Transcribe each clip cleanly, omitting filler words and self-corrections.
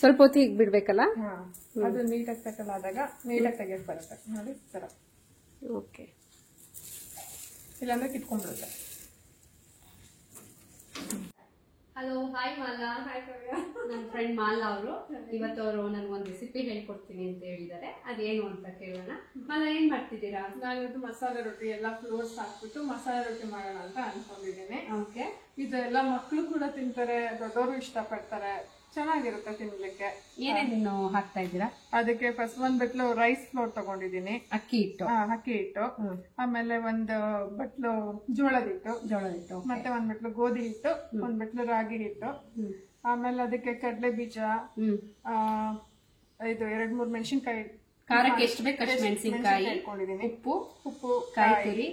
ಸ್ವಲ್ಪ ಹೊತ್ತಿಗೆ ಬಿಡ್ಬೇಕಲ್ಲ? ಅದು ನೀಟಾಗಿ ತಕಲ್ ಆದಾಗ ನೀಟಾಗಿ ತೆಗಿಯಕ್ ಬರುತ್ತೆ ನೋಡಿ ಈ ತರ. ಓಕೆ. ಇಲ್ಲಾಂದ್ರೆ ಕಿತ್ಕೊಂಡ್ಬಿಡುತ್ತೆ. Hello, hi Mala. Hi Kavya. ನನ್ನ ಫ್ರೆಂಡ್ ಮಾಲಾ ಅವರು ಇವತ್ತು ಅವರು ನನ್ಗೊಂದು ರೆಸಿಪಿ ಹೇಳ್ಕೊಡ್ತೀನಿ ಅಂತ ಹೇಳಿದ್ದಾರೆ. ಅದೇನು ಅಂತ ಕೇಳೋಣ. ಮಾಲಾ, ಏನ್ ಮಾಡ್ತಿದ್ದೀರಾ? ನಾನು ಇವತ್ತು ಮಸಾಲೆ ರೊಟ್ಟಿ ಎಲ್ಲ ಫ್ಲೋರ್ಸ್ ಹಾಕ್ಬಿಟ್ಟು ಮಸಾಲೆ ರೊಟ್ಟಿ ಮಾಡೋಣ ಅಂತ ಅನ್ಕೊಂಡಿದ್ದೀನಿ. ಓಕೆ. ಇದೆಲ್ಲ ಮಕ್ಕಳು ಕೂಡ ತಿಂತಾರೆ, ದೊಡ್ಡವರು ಇಷ್ಟಪಡ್ತಾರೆ, ಚೆನ್ನಾಗಿರುತ್ತೆ ತಿನ್ಲಿಕ್ಕೆ. ಏನೇನು ಹಾಕ್ತಾ ಇದ್ದೀರಾ? ಅದಕ್ಕೆ ಫಸ್ಟ್ ಒಂದ್ ಬಟ್ಲು ರೈಸ್ ಫ್ಲೋರ್ ತಗೊಂಡಿದ್ದೀನಿ, ಅಕ್ಕಿ ಹಿಟ್ಟು. ಅಕ್ಕಿ ಹಿಟ್ಟು, ಆಮೇಲೆ ಒಂದು ಬಟ್ಲು ಜೋಳದ ಹಿಟ್ಟು, ಮತ್ತೆ ಒಂದ್ ಬಟ್ಲು ಗೋಧಿ ಹಿಟ್ಟು, ಒಂದ್ ಬಟ್ಲು ರಾಗಿ ಹಿಟ್ಟು, ಆಮೇಲೆ ಅದಕ್ಕೆ ಕಡಲೆ ಬೀಜ, ಇದು 2-3 ಮೆಣಸಿನ್ಕಾಯಿ, ಖಾರಕ್ಕೆ ಎಷ್ಟು ಬೇಕು ಅಷ್ಟು ಮೆಣಸಿನ್ಕಾಯಿ ಇಟ್ಕೊಂಡಿದ್ದೀನಿ, ಉಪ್ಪು, ಕಾಯಿ ತುರಿ,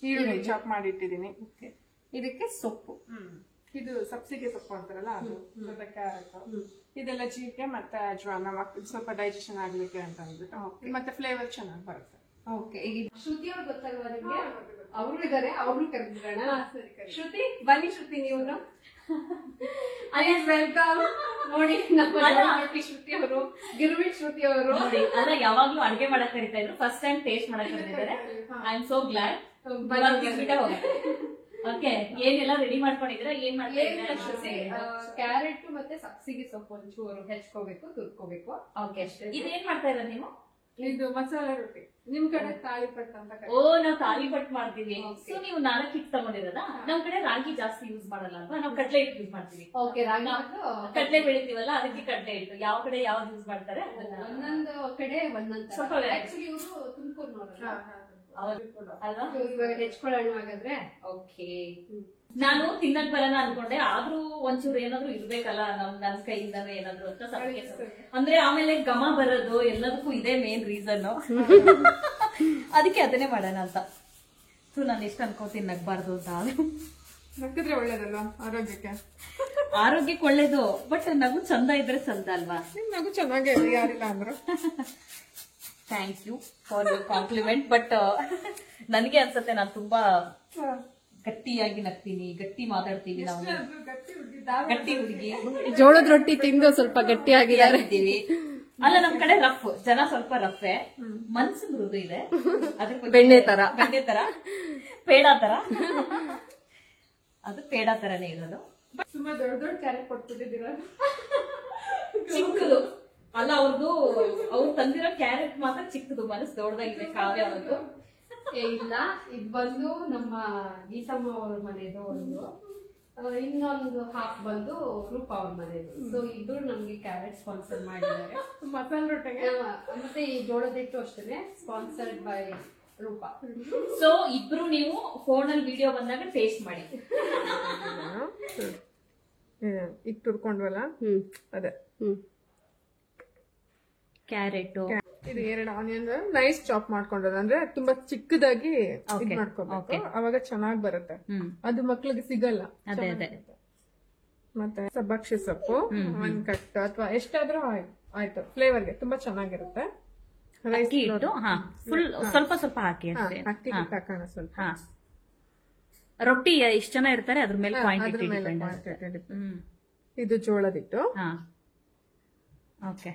ಈರುಳ್ಳಿ ಚಾಪ್ ಮಾಡಿ ಇಟ್ಟಿದ್ದೀನಿ. ಇದಕ್ಕೆ ಸೊಪ್ಪು, ಇದು ಸಬ್ಸಿಗೆ ಸೊಪ್ಪು ಅಂತಾರಲ್ಲ ಅದು, ಮತ್ತೆ ಕ್ಯಾರೆಟ್, ಇದೆಲ್ಲ ಜೀರಿಗೆ ಮತ್ತೆ ಅಜ್ವಾನ, ಸ್ವಲ್ಪ ಡೈಜೆಷನ್ ಆಗ್ಲಿಕ್ಕೆ ಅಂತ ಅಂದ್ಬಿಟ್ಟು, ಮತ್ತೆ ಫ್ಲೇವರ್ ಚೆನ್ನಾಗಿ ಬರುತ್ತೆ. ಓಕೆ. ಈಗ ಶ್ರುತಿ ಅವ್ರು ಗೊತ್ತಲ್ವಾ ನಿಮ್ಗೆ? ಅವರು ಇದಾರೆ, ಅವ್ರು ಕರೆದಿರೋಣ. ಶ್ರುತಿ, ಬನ್ನಿ ಶ್ರುತಿ, ನೀವು ವೆಲ್ಕಮ್. ನೋಡಿ ನಮ್ಮ ಶ್ರುತಿ ಅವರು, ಗಿರ್ವಿಟ್ ಶ್ರುತಿ ಅವರು ನೋಡಿ. ಅಲ್ಲ, ಯಾವಾಗ್ಲೂ ಅಡ್ಗೆ ಮಾಡಕ್ ಕರಿತಾ ಇದ್ರು, ಫಸ್ಟ್ ಟೈಮ್ ಟೇಸ್ಟ್ ಮಾಡಕ್ ಕರೆದಿದ್ದಾರೆ. I am so glad. Okay, ಏನೆಲ್ಲ ರೆಡಿ ಮಾಡ್ಕೊಂಡಿದ್ದೀರಾ? ಏನ್ ಮಾಡ್ತಾ ಇದ್ದೀರಾ? ಕ್ಯಾರೆಟ್ ಮತ್ತೆ ಸಬ್ಸಿಗೆ ಸೊಪ್ಪು ಒಂಚೂರು ಹೆಚ್ಕೋಬೇಕು, ತುರ್ಕೋಬೇಕು. ಓಕೆ, ಇದೇನ್ ಮಾಡ್ತಾ ಇದ್ದೀರಾ ನೀವು? ಇದು ಮಸಾಲೆ ರೊಟ್ಟಿ. ನಿಮ್ ಕಡೆ ತಾಳಿಪಟ್ಟು ಅಂತ. ಓ, ನಾವು ತಾಲಿಪಟ್ಟು ಮಾಡ್ತೀವಿ. ಸೊ ನೀವು 4 ಹಿಟ್ಟು ತಗೊಂಡಿರೋದಾ? ನಮ್ ಕಡೆ ರಾಗಿ ಜಾಸ್ತಿ ಯೂಸ್ ಮಾಡಲ್ಲ ಅಲ್ವಾ, ನಾವು ಕಡ್ಲೆ ಹಿಟ್ಟು ಯೂಸ್ ಮಾಡ್ತೀವಿ. ಓಕೆ. ಕಡ್ಲೆ ಬೆಳಿತೀವಲ್ಲ, ಅದಕ್ಕೆ ಕಡ್ಲೆ ಹಿಟ್ಟು. ಯಾವ ಕಡೆ ಯಾವ್ದು ಯೂಸ್ ಮಾಡ್ತಾರೆ? ಒಂದೊಂದು ಕಡೆ ಒಂದೊಂದು ಸ್ವಲ್ಪ ಆಕ್ಚುಲಿ ಇವರು ತುಮಕೂರು ನೋಡಲ್ಲ ಅಲ್ವಾ? ಹೆಚ್ಕೊಳ್ಳೋಣ ಹಾಗಾದ್ರೆ. ಓಕೆ. ನಾನು ತಿನ್ನಕ್ ಬರೋಣ ಅನ್ಕೊಂಡೆ, ಆದ್ರೂ ಒಂಚೂರು ಏನಾದ್ರು ಇರ್ಬೇಕಲ್ಲ ನನ್ ಕೈಯಿಂದನೂ ಏನಾದ್ರು ಅಂತ ಸ್ವಲ್ಪ. ಅಂದ್ರೆ ಆಮೇಲೆ ಘಮ ಬರೋದು ಎಲ್ಲದಕ್ಕೂ ಇದೇ ಮೇನ್ ರೀಸನ್. ಅದಕ್ಕೆ ಅದನ್ನೇ ಮಾಡೋಣ ಅಂತ. ನಾನು ಎಷ್ಟು ಅನ್ಕೋತೀನಿ ನಗ್ಬಾರ್ದು ಅಂತ. ನಕ್ಕಿದ್ರೆ ಒಳ್ಳೇದಲ್ವಾ ಆರೋಗ್ಯಕ್ಕೆ? ಆರೋಗ್ಯಕ್ಕೆ ಒಳ್ಳೇದು, ಬಟ್ ನಗು ಚಂದ ಇದ್ರೆ ಚಂದ ಅಲ್ವಾ? ನಿಮ್ ನಗು ಚೆನ್ನಾಗೇ ಯಾರಿಲ್ಲ ಅಂದ್ರು. Thank you for your compliment. But ನನಗೆ ಅನ್ಸುತ್ತೆ ನಾನು ತುಂಬಾ ಗಟ್ಟಿಯಾಗಿ ನಗ್ತೀನಿ, ಗಟ್ಟಿ ಮಾತಾಡ್ತೀವಿ ನಾವು. ಗಟ್ಟಿ ಹುಡುಗಿ. ಜೋಳದ ರೊಟ್ಟಿ ತಿಂದು ಸ್ವಲ್ಪ ಗಟ್ಟಿಯಾಗಿದ್ದೀವಿ. ಅಲ್ಲ, ನಮ್ ಕಡೆ ರಫ್ ಜನ, ಸ್ವಲ್ಪ ರಫ್ಫೆ, ಮನ್ಸು ಮೃದು ಇದೆ. ಬೆಣ್ಣೆ ತರ, ಪೇಡ ತರ. ಅದು ಪೇಡ ತರನೇ ಇರೋದು. ತುಂಬಾ ದೊಡ್ಡ ಕ್ಯಾರೆಟ್ ಕೊಟ್ಬಿಟ್ಟಿದ್ದೀರಾ. ಚಿಕ್ಕದು ಅಲ್ಲ ಅವ್ರದ್ದು, ಅವ್ರು ತಂದಿರೋ ಕ್ಯಾರೆಟ್ ಮಾತ್ರ ಚಿಕ್ಕದು, ಮನಸ್ಸು ದೊಡ್ಡದಾಗಿದೆ. ಕಾವ್ಯ ಅವತ್ತು ಇಲ್ಲ, ಇದು ಬಂದು ನಮ್ಮ ಗೀತಮ್ಮ ಅವ್ರ ಮನೆದು ಒಂದು, ಇನ್ನೊಂದು ಹಾಫ್ ಬಂದು ರೂಪಾ ಅವ್ರ ಮನೆದು. ಸೊ ಇಬ್ರು ನಮ್ಗೆ ಕ್ಯಾರೆಟ್ ಸ್ಪಾನ್ಸರ್ ಮಾಡಿದ್ದಾರೆ ಮಸಾಲೆ ರೊಟ್ಟಿಗೆ. ಮತ್ತೆ ಈ ಜೋಳದ ಹಿಟ್ಟು ಅಷ್ಟೇ ಸ್ಪಾನ್ಸರ್ಡ್ ಬೈ ರೂಪಾ. ಸೊ ಇಬ್ರು ನೀವು ಫೋನ್ ಅಲ್ಲಿ ವಿಡಿಯೋ ಬಂದಾಗ ಟೇಸ್ಟ್ ಮಾಡಿ. ಈಗ ತುರ್ಕೊಂಡ್ವಲ್ಲ, ಅದೇ ಕ್ಯಾರೆಟ್. ಇದು 2 ಆನಿಯನ್ ನೈಸ್ ಚಾಪ್ ಮಾಡ್ಕೊಂಡ್ರೆ, ಅಂದ್ರೆ ತುಂಬಾ ಚಿಕ್ಕದಾಗಿ ಇದ್ ಮಾಡ್ಕೋಬೇಕು, ಅವಾಗ ಚೆನ್ನಾಗ್ ಬರುತ್ತೆ. ಅದು ಮಕ್ಳಿಗೆ ಸಿಗಲ್ಲ. ಮತ್ತೆ ಸಬ್ಬಕ್ಷಿ ಸೊಪ್ಪು 1 ಕಟ್ ಅಥವಾ ಎಷ್ಟಾದ್ರೂ ಆಯ್ತು, ಫ್ಲೇವರ್ಗೆ ತುಂಬಾ ಚೆನ್ನಾಗಿರುತ್ತೆ. ರೈಸ್ ಸ್ವಲ್ಪ ಸ್ವಲ್ಪ ಹಾಕಿ ಅಕ್ಕಿ ಹಾಕೋಣ ಸ್ವಲ್ಪ. ರೊಟ್ಟಿ ಎಷ್ಟು ಜನ ಇರ್ತಾರೆ ಅದ್ರ ಮೇಲೆ ಕ್ವಾಂಟಿಟಿ ಡಿಪೆಂಡ್. ಇದು ಜೋಳದ ಹಿಟ್ಟು. ಓಕೆ.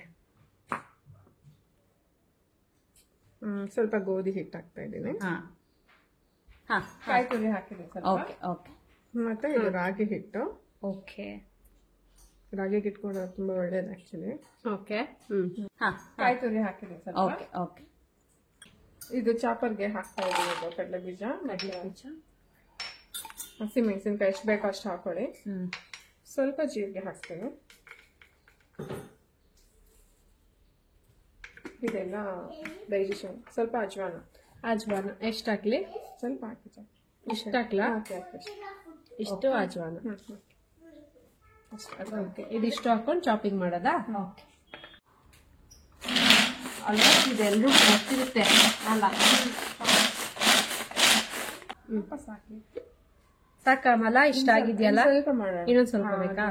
ಸ್ವಲ್ಪ ಗೋಧಿ ಹಿಟ್ಟು ಹಾಕ್ತಾ ಇದ್ದೀನಿ. ಕಾಯಿ ತುರಿ ಹಾಕಿದೆ ಸ್ವಲ್ಪ. ಮತ್ತೆ ಇದು ರಾಗಿ ಹಿಟ್ಟು. ಓಕೆ. ರಾಗಿ ಹಿಟ್ಟು ಕೂಡ ತುಂಬಾ ಒಳ್ಳೇದು ಆಕ್ಚುಲಿ. ಓಕೆ. ಕಾಯಿ ತುರಿ ಹಾಕಿದೆ ಸ್ವಲ್ಪ. ಓಕೆ. ಇದು ಚಾಪರ್ಗೆ ಹಾಕ್ತಾ ಇದ್ದೀನಿ. ಕಡಲೆ ಬೀಜ, ಹಸಿಮೆಣಸಿನ್ಕಾಯಿ ಎಷ್ಟು ಬೇಕೋ ಅಷ್ಟು ಹಾಕೊಳ್ಳಿ. ಸ್ವಲ್ಪ ಜೀರಿಗೆ ಹಾಕ್ತೇನೆ. ಇದೆಲ್ಲ ಡೈಜೆಷನ್. ಸ್ವಲ್ಪ ಅಜ್ವಾನ ಎಷ್ಟು ಹಾಕ್ಲಿ? ಸ್ವಲ್ಪ ಹಾಕಿ. ಇಷ್ಟು ಹಾಕ್ಲಾ? ಇಷ್ಟು ಅಜ್ವಾನ. ಇದಿಷ್ಟು ಹಾಕೊಂಡು ಚಾಪಿಂಗ್ ಮಾಡೋದಾ? ಆಲ್ಮೋಸ್ಟ್ ಇದೆಲ್ಲರೂ ಗೊತ್ತಿರುತ್ತೆ ಅಲ್ಲ? ಸಾಕಮಲ್ಲ? ಇಷ್ಟ ಆಗಿದೆಯಲ್ಲ? ಇನ್ನೊಂದು ಸ್ವಲ್ಪ ಬೇಕಾ?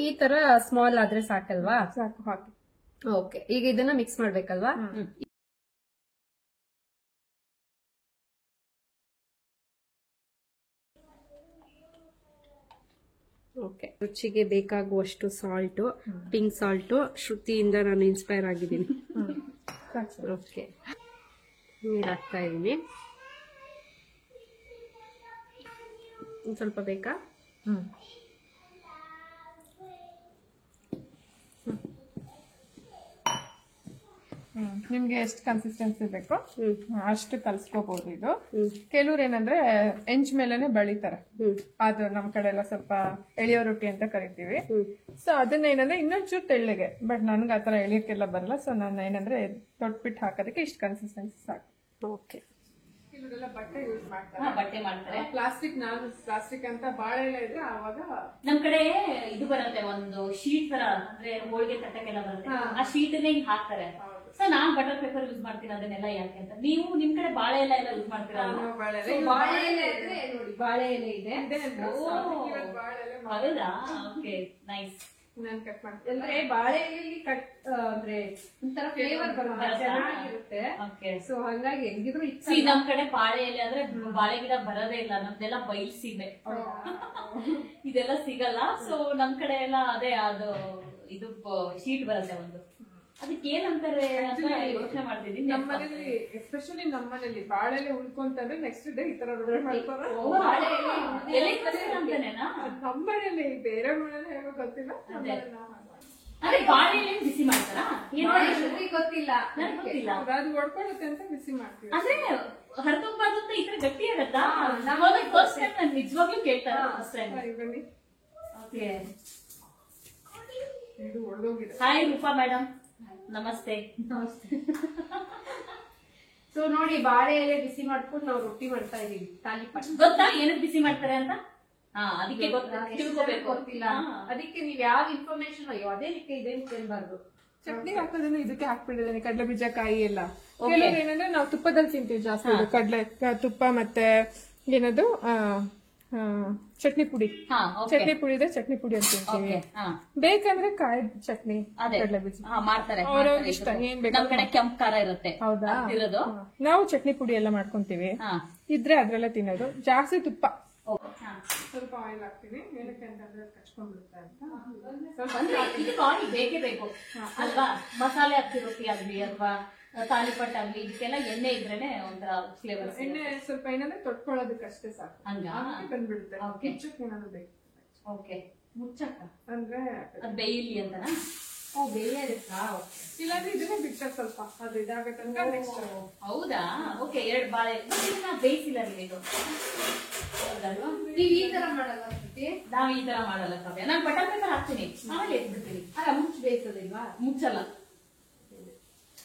ಈ ತರ ಸ್ಮಾಲ್ ಆದ್ರೆ ಸಾಕಲ್ವಾ? ಸಾಕು, ಹಾಕಿ. ಓಕೆ. ಈಗ ಇದನ್ನ ಮಿಕ್ಸ್ ಮಾಡ್ಬೇಕಲ್ವಾ? ಓಕೆ, ರುಚಿಗೆ ಬೇಕಾಗುವಷ್ಟು ಸಾಲ್ಟು, ಪಿಂಕ್ ಸಾಲ್ಟು. ಶ್ರುತಿಯಿಂದ ನಾನು ಇನ್ಸ್ಪೈರ್ ಆಗಿದ್ದೀನಿ. ಓಕೆ, ನೀರು ಹಾಕ್ತಾ ಇದ್ದೀನಿ. ಒಂದು ಸ್ವಲ್ಪ ಬೇಕಾ? ನಿಮ್ಗೆ ಎಷ್ಟು ಕನ್ಸಿಸ್ಟೆನ್ಸಿ ಬೇಕು ಅಷ್ಟು ಕಲ್ಸ್ಕೋಬಹುದು. ಇದು ಕೆಲವ್ರು ಏನಂದ್ರೆ ಎಂಚ್ ಮೇಲೆನೆ ಬಳಿತಾರೆ, ಅದು ನಮ್ ಕಡೆ ಎಲ್ಲ ಸ್ವಲ್ಪ ಎಳೆಯೋ ರೊಟ್ಟಿ ಅಂತ ಕರಿತೀವಿ. ಸೊ ಅದನ್ನ ಏನಂದ್ರೆ ಇನ್ನೊಂಚೂರು ತೆಳ್ಳಗೆ, ಬಟ್ ನನ್ಗೆ ಆತರ ಎಳಿಯಕ್ಕೆಲ್ಲ ಬರಲ್ಲ. ಸೊ ನಾನು ಏನಂದ್ರೆ ತೊಟ್ಬಿಟ್ಟು ಹಾಕೋದಕ್ಕೆ ಇಷ್ಟು ಕನ್ಸಿಸ್ಟೆನ್ಸಿ ಸಾಕು. ಓಕೆ, ಕೆಲವರೆಲ್ಲ ಬಟ್ಟೆ ಯೂಸ್ ಮಾಡ್ತಾರೆ, ಬಟ್ಟೆ ಮಾಡ್ತಾರೆ. ಪ್ಲಾಸ್ಟಿಕ್, ನಾನು ಪ್ಲಾಸ್ಟಿಕ್ ಅಂತ ಬಾಳೆ ಎಲೆ ಇದ್ರೆ ಆವಾಗ ನಮ್ ಕಡೆ ಇದು ಬರುತ್ತೆ, ಒಂದು ಶೀಟ್ ತರ, ಅಂದ್ರೆ ಹೋಳಿಗೆ ತಟ್ಟಕ್ಕೆಲ್ಲ ಬರುತ್ತೆ, ಆ ಶೀಟ್ ಹಿಂಗ್ ಹಾಕ್ತಾರೆ. ಸೊ ನಾನ್ ಬಟರ್ ಪೇಪರ್ ಯೂಸ್ ಮಾಡ್ತೀನಿ ಅದನ್ನೆಲ್ಲ ಯಾಕೆ ಅಂತ. ನೀವು ನಿಮ್ ಕಡೆ ಬಾಳೆ ಎಲೆ ಎಲ್ಲ ಯೂಸ್ ಮಾಡ್ತೀರಾ? ಬಾಳೆ ಬಾಳೆ ಎಲೆ ಇದ್ರೆ ನೋಡಿ, ಬಾಳೆ ಎಲೆ ಇದೆ. ಹೌದಾ? Okay, nice. ನಾನು ಕಟ್ ಮಾಡ್ತೀನಿ. ಅಂದ್ರೆ ಬಾಳೆ ಎಲೆಯಲ್ಲಿ ಕಟ್ ಅಂದ್ರೆ ಒಂಥರ ಫ್ಲೇವರ್ ಬರುತ್ತೆ, ಚೆನ್ನಾಗಿರುತ್ತೆ. ಸೊ ಹಂಗಾಗಿ ಹೆಂಗಿದ್ರು ನಮ್ ಕಡೆ ಬಾಳೆ ಎಲೆ ಅಂದ್ರೆ ಬಾಳೆ ಗಿಡ ಬರೋದೇ ಇಲ್ಲ, ನಮ್ದೆಲ್ಲ ಬೈಲ್ ಸೀಮೆ, ಇದೆಲ್ಲ ಸಿಗಲ್ಲ. ಸೊ ನಮ್ ಕಡೆ ಎಲ್ಲ ಅದೇ ಅದು ಇದು ಶೀಟ್ ಬರುತ್ತೆ ಒಂದು, ಅದಕ್ಕೆ ಏನಂತಾರೆ ಅಂತ ಯೋಚನೆ ಮಾಡ್ತಿದ್ದೀನಿ. ನಮ್ಮನೇಲಿ ಎಸ್ಪೆಷಲಿ ನಮ್ಮನೇಲಿ ಬಾಳೆಲೆ ಉಳ್ಕೊಂತಂದ್ರೆ ನೆಕ್ಸ್ಟ್ ಡೇ ಈ ತರ ರೊಟ್ಟಿ ಮಾಡ್ತಾರೆ. ನಮ್ಮನೇಲಿ ಬೇರೆ ಮನೇಲಿ ಹೇಗೋ ಗೊತ್ತಿಲ್ಲ. ಅದೇ ಬಾಳೆ ಎಲೆ ಬಿಸಿ ಮಾಡ್ತಾರಾ? ಗೊತ್ತಿಲ್ಲ, ಗೊತ್ತಿಲ್ಲ. ಅದು ಹೊಡ್ಕೊಳ್ಳುತ್ತೆ ಅಂತ ಬಿಸಿ ಮಾಡ್ತೀವಿ. ಅಂದ್ರೆ ಹರ್ಕೊಂಬಾರ್ದು ಅಂತ ಈ ತರ ಗಟ್ಟಿ ಆಗತ್ತಾ? ಫಸ್ಟ್ ಟೈಮ್ ನಾನು ನಿಜವಾಗ್ಲೂ ಕೇಳ್ತಾರೆ. First time. ಬನ್ನಿ. ಓಕೆ, ಇದು ಒಳ್ದೋಗಿದೆ. ಹಾಯ್ ರೂಪಾ ಮೇಡಮ್, ನಮಸ್ತೆ. ಸೊ ನೋಡಿ, ಬಾಳೆ ಎಲೆ ಬಿಸಿ ಮಾಡ್ಕೊಂಡು ನಾವು ರೊಟ್ಟಿ ಮಾಡ್ತಾ ಇದೀವಿ, ತಾಲಿಪಟ್. ಗೊತ್ತಾ ಏನಕ್ಕೆ ಬಿಸಿ ಮಾಡ್ತಾರೆ ಅಂತ? ಅದಕ್ಕೆ ತಿಳ್ಕೋಬೇಕು. ಗೊತ್ತಿಲ್ಲ, ಅದಕ್ಕೆ ನೀವ್ ಯಾವ ಇನ್ಫಾರ್ಮೇಶನ್ ಅದೇ ರೀತಿ ಇದೆ ಅಂತ ಹೇಳ್ಬಾರ್ದು. ಚಟ್ನಿ ಹಾಕೋದನ್ನು ಇದಕ್ಕೆ ಹಾಕ್ಬಿಟ್ಟಿದ್ದೇನೆ, ಕಡಲೆ ಬೀಜ, ಕಾಯಿ ಎಲ್ಲ. ಕೆಲವ್ರು ಏನಂದ್ರೆ ನಾವು ತುಪ್ಪದಲ್ಲಿ ತಿಂತೀವಿ ಜಾಸ್ತಿ, ಕಡಲೆ ತುಪ್ಪ ಮತ್ತೆ ಏನದು ಚಟ್ನಿ ಪುಡಿ. ಚಟ್ನಿ ಪುಡಿ ಇದೆ, ಚಟ್ನಿ ಪುಡಿ ಅಂತ ತಿಂತೀವಿ. ಬೇಕಂದ್ರೆ ಕಾಯಿ ಚಟ್ನಿ, ಕಡಲೆ ಬೀಜ ಮಾಡ್ತಾರೆ. ಅವ್ರವ್ರ ಇಷ್ಟ, ಏನ್ ಬೇಕು. ನಮ್ ಕಡೆ ಕೆಂಪು ಖಾರ ಇರುತ್ತೆ. ಹೌದಾ? ನಾವು ಚಟ್ನಿ ಪುಡಿ ಎಲ್ಲ ಮಾಡ್ಕೊಂತೀವಿ, ಇದ್ರೆ ಅದ್ರಲ್ಲ ತಿನ್ನೋದು. ಜಾಸ್ತಿ ತುಪ್ಪ, ಸ್ವಲ್ಪ ಆಯಿಲ್ ಹಾಕ್ತೀವಿ. ಏನಕ್ಕೆ ಅಂತಂದ್ರೆ ಕಚ್ಕೊಂಡ್ಬಿಡುತ್ತೆ ಅಂತ. ಇದಕ್ಕೆ ಆಯಿಲ್ ಬೇಕೇ ಬೇಕು ಅಲ್ವಾ? ಮಸಾಲೆ ಹಾಕಿ ರೊಟ್ಟಿ ಆಗ್ಲಿ ಅಥವಾ ತಾಲಿಪಟ್ ಆಗ್ಲಿ, ಇದಕ್ಕೆಲ್ಲ ಎಣ್ಣೆ ಇದ್ರೇನೆ ಒಂಥರ ಫ್ಲೇವರ್. ಎಣ್ಣೆ ಸ್ವಲ್ಪ ಏನಂದ್ರೆ ತೊಟ್ಕೊಳ್ಳೋದಕ್ಕಷ್ಟೇ ಸಾಕು, ಹಂಗ ಬಂದ್ಬಿಡುತ್ತೆ. ಓಕೆ, ಏನಾದ್ರು ಬೇಕು. ಓಕೆ, ಮುಚ್ಚಕ್ಕ ಅಂದ್ರೆ ಅದು ಬೇಯಿಲಿ ಅಂತನಾ? ಬೇಯದಕ್ಕಾ? ಇಲ್ಲಾಂದ್ರೆ ಇದನ್ನೇ ಬಿಟ್ಟರೆ ಸ್ವಲ್ಪ ಅದು ಇದಾಗತ್ತೆ ಅಂತ ನೆಕ್ಸ್ಟ್. ಹೌದಾ? ಓಕೆ, 2 ಬಾಳೆ ಬೇಯಿಸಿಲ್ಲ ನೀವು. ನೀವ್ ಈ ತರ ಮಾಡಲ್ಲ? ನಾವ್ ಈ ತರ ಮಾಡಲ್ಲ ಕಾವ್ಯ. ನಾನು ಬಟರ್ ಪೇಪರ್ ಹಾಕ್ತೀನಿ, ಆಮೇಲೆ ಎತ್ಬಿಡ್ತೀನಿ. ಅಲ್ಲ, ಮುಚ್ಚಿ ಬೇಯಿಸೋದಿಲ್ವಾ? ಮುಚ್ಚಲ್ಲ.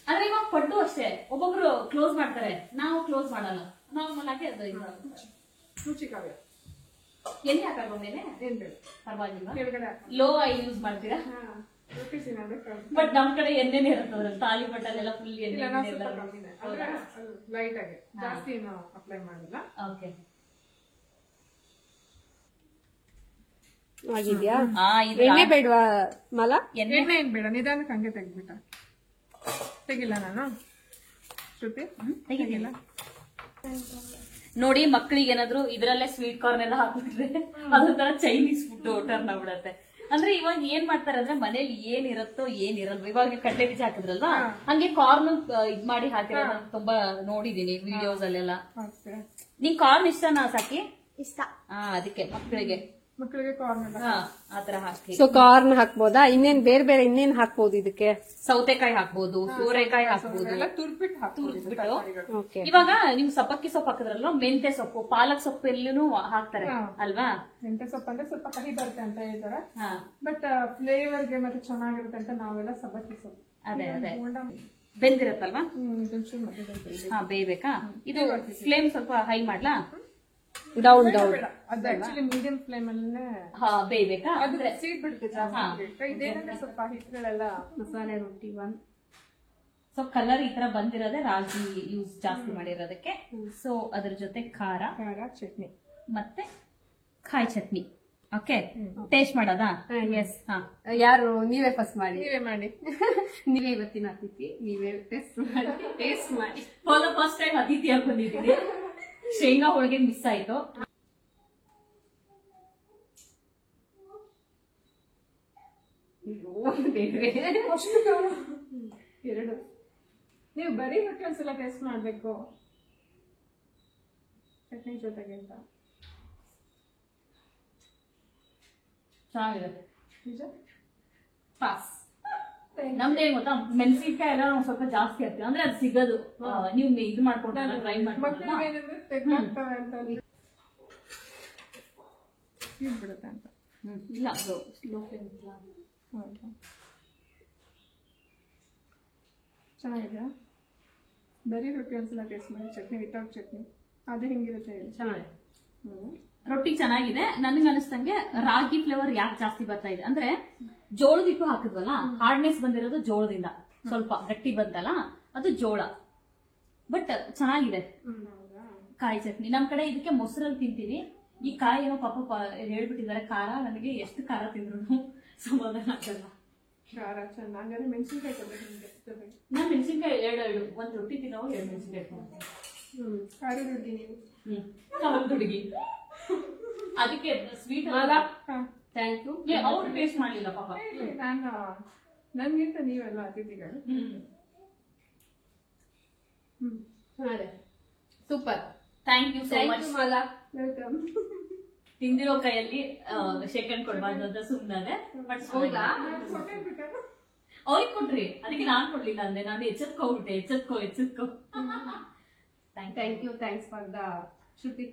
ಆದ್ರೆ ಇವಾಗ ಪಡ್ಡು ಅಷ್ಟೇ, ಒಬ್ಬೊಬ್ರು ಕ್ಲೋಸ್ ಮಾಡ್ತಾರೆ, ನಾವು ಕ್ಲೋಸ್ ಮಾಡಲ್ಲ. ನಾರ್ಮಲ್ ಆಗಿ ಅದು ರುಚಿ ಕಾವ್ಯ. ಎಲ್ಲಿ ಹಾಕಲ್ವ ಮೇಲೆ? ಏನ್ ಬೇಡ, ಪರವಾಗಿಲ್ಲ. ಕೆಳಗಡೆ ಲೋ ಆಯಿಲ್ ಯೂಸ್ ಮಾಡ್ತೀರಾ? ರೊಟ್ಟಿ ತಿನ್ನೋದಕ್ಕೆ. ಬಟ್ ನಮ್ ಕಡೆ ಎಣ್ಣೆನೇ ಇರುತ್ತೆ, ತಾಲಿಪಟ್ ಅಲ್ಲೆಲ್ಲ ಫುಲ್ ಎಣ್ಣೆ. ಲೈಟ್ ಆಗಿ, ಜಾಸ್ತಿ ಏನು ಅಪ್ಲೈ ಮಾಡಲ್ಲ. ಓಕೆ, ಆಗಿದ್ಯಾ? ಎಣ್ಣೆ ಎಣ್ಣೆ ಬೇಡವಾ ಮಲ? ಎಣ್ಣೆ ಏನ್ ಬೇಡ, ನಿಧಾನಕ್ಕೆ ಹಂಗೆ ತೆಗ್ದ್ಬಿಟ್ಟ. ತೆಗಿಲ್ಲ ನಾನು ಶ್ರುತಿ, ತೆಗಿಲ್ಲ. ನೋಡಿ, ಮಕ್ಕಳಿಗೆ ಏನಾದ್ರು ಇದ್ರಲ್ಲೇ ಸ್ವೀಟ್ ಕಾರ್ನ್ ಎಲ್ಲ ಹಾಕ್ಬಿಟ್ರೆ ಅದೊಂಥರ ಚೈನೀಸ್ ಫುಡ್ ಟರ್ನ್ ಆಗ್ಬಿಡತ್ತೆ. ಅಂದ್ರೆ ಇವಾಗ ಏನ್ ಮಾಡ್ತಾರೆ ಅಂದ್ರೆ ಮನೇಲಿ ಏನ್ ಇರುತ್ತೋ ಏನ್ ಇರಲ್ವ. ಇವಾಗ ಕಡಲೆ ಬೀಜ ಹಾಕಿದ್ರಲ್ವಾ, ಹಂಗೆ ಕಾರ್ನ್ ಇದ್ ಮಾಡಿ ಹಾಕಿರೋ ತುಂಬಾ ನೋಡಿದೀನಿ ವಿಡಿಯೋಸ್ ಅಲ್ಲೆಲ್ಲ. ನಿಂಗ್ ಕಾರ್ನ್ ಇಷ್ಟನಾ ಸಾಕಿ? ಇಷ್ಟ. ಅದಕ್ಕೆ ಮಕ್ಕಳಿಗೆ ಕಾರ್ನ್ ಆತರ ಹಾಕಿ. So corn ಹಾಕ್ಬೋದಾ? ಇನ್ನೇನ್ ಬೇರೆ ಬೇರೆ ಇನ್ನೇನ್ ಹಾಕ್ಬೋದು ಇದಕ್ಕೆ? ಸೌತೆಕಾಯಿ ಹಾಕ್ಬೋದು, ಸೋರೆಕಾಯಿ ಹಾಕ್ಬೋದು, ಓಕೆ. ಇವಾಗ ನೀವು ಸಬ್ಬಕ್ಕಿ ಸೊಪ್ಪು ಹಾಕಿದ್ರಲ್ವ, ಮೆಂತೆ ಸೊಪ್ಪು, ಪಾಲಕ್ ಸೊಪ್ಪು ಎಲ್ಲೂ ಹಾಕ್ತಾರೆ ಅಲ್ವಾ? ಮೆಂತೆ ಸೊಪ್ಪು ಅಂದ್ರೆ ಸ್ವಲ್ಪ ಕಹಿ ಬರುತ್ತೆ ಅಂತ ಹೇಳ್ತಾರೆ, ಬಟ್ ಫ್ಲೇವರ್ಗೆ ಮತ್ತೆ ಚೆನ್ನಾಗಿರುತ್ತೆ ಅಂತ ನಾವೆಲ್ಲ ಸಬ್ಬಕ್ಕಿ ಸೊಪ್ಪು. ಅದೇ ಅದೇ ಬೆಂದಿರತ್ತಲ್ವಾ? ಬೇಯ್ಬೇಕಾ? ಇದು ಫ್ಲೇಮ್ ಸ್ವಲ್ಪ ಹೈ ಮಾಡ್ಲಾ? ಡೌನ್ ಅದು ಆಕ್ಚುಲಿ ಮೀಡಿಯಂ ಫ್ಲೇಮ್ ಅಲ್ಲೇ ಬೇಯ್ಬೇಕಾ? ಅದು ಸೀಡ್ ಬಿಡುತ್ತೆ ಜಾಸ್ತಿ. ಇದೇನಂದ್ರೆ ಸ್ವಲ್ಪ ಹಿಟ್ಟುಗಳೆಲ್ಲ ಮಸಾಲೆ ರೊಟ್ಟಿ ಸೊ ಕಲರ್ ಈ ತರ ಬಂದಿರೋದೇ ರಾಗಿ ಯೂಸ್ ಜಾಸ್ತಿ ಮಾಡಿರೋದಕ್ಕೆ. ಸೊ ಅದ್ರ ಜೊತೆ ಖಾರ ಚಟ್ನಿ ಮತ್ತೆ ಕಾಯಿ ಚಟ್ನಿ. ಓಕೆ, ಟೇಸ್ಟ್ ಮಾಡೋದಾ? ಎಸ್. ಯಾರು? ನೀವೇ ಫಸ್ಟ್ ಮಾಡಿ. ನೀವೇ ಮಾಡಿ. ನೀವೇ ಇವತ್ತಿನ ಅತಿಥಿ, ನೀವೇ ಟೇಸ್ಟ್ ಮಾಡಿ. ಫಸ್ಟ್ ಟೈಮ್ ಅತಿಥಿಯಾಗಿ ಬಂದಿದ್ದೀನಿ. ಶೇಂಗಾ ಹೋಳಿಗೆ ಮಿಸ್ ಆಯ್ತು. ಅಷ್ಟು ಖಾರ. 2 ನೀವು ಬರೀ ರೊಟ್ಟಿ ಒಂದ್ಸಲ ಟೇಸ್ಟ್ ಮಾಡ್ಬೇಕು ಚಟ್ನಿ ಜೊತೆಗೆ ಅಂತ. ಚೆನ್ನಾಗಿದೆ ನಿಜ. ಪಾಸ್. ನಮ್ದೇನ್ ಗೊತ್ತಾ, ಮೆಣಸಿನ್ಕಾಯಿ ಎಲ್ಲ ನಾವು ಸ್ವಲ್ಪ ಜಾಸ್ತಿ ಹಾಕ್ತೀವಿ, ಅಂದ್ರೆ ಅದು ಸಿಗೋದು. ನೀವು ಇದು ಮಾಡ್ಕೊಂಡು ಟ್ರೈ ಮಾಡ್ಕೊಂಡು ಏನಂದ್ರೆ ತೆಗ್ದಾಕ್ತವೆ ಅಂತ ಬಿಡುತ್ತೆ ಅಂತ. ಇಲ್ಲ ಅದು ಸ್ಲೋ ಫ್ಲೇಮ್ ಇಲ್ಲ. ಹೌದಾ, ಚೆನ್ನಾಗಿದೆ. ಬರೀ ರೊಟ್ಟಿ ಒಂದ್ಸಲ ಟೇಸ್ಟ್ ಮಾಡಿ, ಚಟ್ನಿ ವಿತೌಟ್ ಚಟ್ನಿ ಅದೇ ಹಿಂಗಿರುತ್ತೆ ಹೇಳಿ. ಚೆನ್ನಾಗಿದೆ. ರೊಟ್ಟಿ ಚೆನ್ನಾಗಿದೆ. ನನಗೆ ಅನಿಸ್ತಂಗೆ ರಾಗಿ ಫ್ಲೇವರ್ ಯಾಕೆ ಜಾಸ್ತಿ ಬರ್ತಾ ಇದೆ ಅಂದ್ರೆ, ಜೋಳದ ಹಿಟ್ಟು ಹಾಕಿದ್ವಲ್ಲ, ಹಾರ್ಡ್ನೆಸ್ ಬಂದಿರೋದು ಜೋಳದಿಂದ, ಸ್ವಲ್ಪ ಗಟ್ಟಿ ಬಂತಲ್ಲ ಅದು ಜೋಳ. ಬಟ್ ಚೆನ್ನಾಗಿದೆ ಕಾಯಿ ಚಟ್ನಿ. ನಮ್ ಕಡೆ ಇದಕ್ಕೆ ಮೊಸರಲ್ಲಿ ತಿಂತೀವಿ. ಈ ಕಾಯಿ ಏನೋ ಪಾಪ ಹೇಳ್ಬಿಟ್ಟಿದ್ದಾರೆ ಖಾರ. ನನಗೆ ಎಷ್ಟು ಖಾರ ತಿಂದ್ರು ಸಮಾಧಾನ ಆಗಲ್ಲ. ಖಾರ ಚೆನ್ನಾಗಿ. ಮೆಣಸಿನ್ಕಾಯಿ ಜೊತೆಗೆ ನಾನ್ ಮೆಣಸಿನ್ಕಾಯಿ 2 ಒಂದ್ ರೊಟ್ಟಿ ತಿನ್ನೋ 2 ಮೆಣಸಿನ್ಕಾಯಿ ಖಾರ ರೊಟ್ಟಿ ನೀವು. ಒಂದು ಹುಡುಗಿ ಅದಕ್ಕೆ ಸ್ವೀಟ್ ಥ್ಯಾಂಕ್ ಯು. ಅವ್ರು ಟೇಸ್ಟ್ ಮಾಡ್ಲಿಲ್ಲ ಪಾಪ. ನಾನು ನನ್ಗಿಂತ ನೀವೆಲ್ಲ ಅತಿಥಿಗಳು. Super. Thank you so much Mala. Welcome. ತಿಂದಿರೋ ಕೈಯಲ್ಲಿ ಸೆಕೆಂಡ್ ಕೊಡ್ಬಾರ್ದು ಅಂತ ಸುಮ್ಮನೆ. ಬಟ್ ಹೌದಾ, ಅವ್ರಿಗೆ ಕೊಟ್ರಿ, ಅದಕ್ಕೆ ನಾನ್ ಕೊಡ್ಲಿಲ್ಲ ಅಂದೆ. ನಾನು ಎಚ್ಚೆತ್ಕೋಬಿಟ್ಟೆ. ಎಚ್ಚೆತ್ಕೋ. Thank you. Thanks for the Shruti.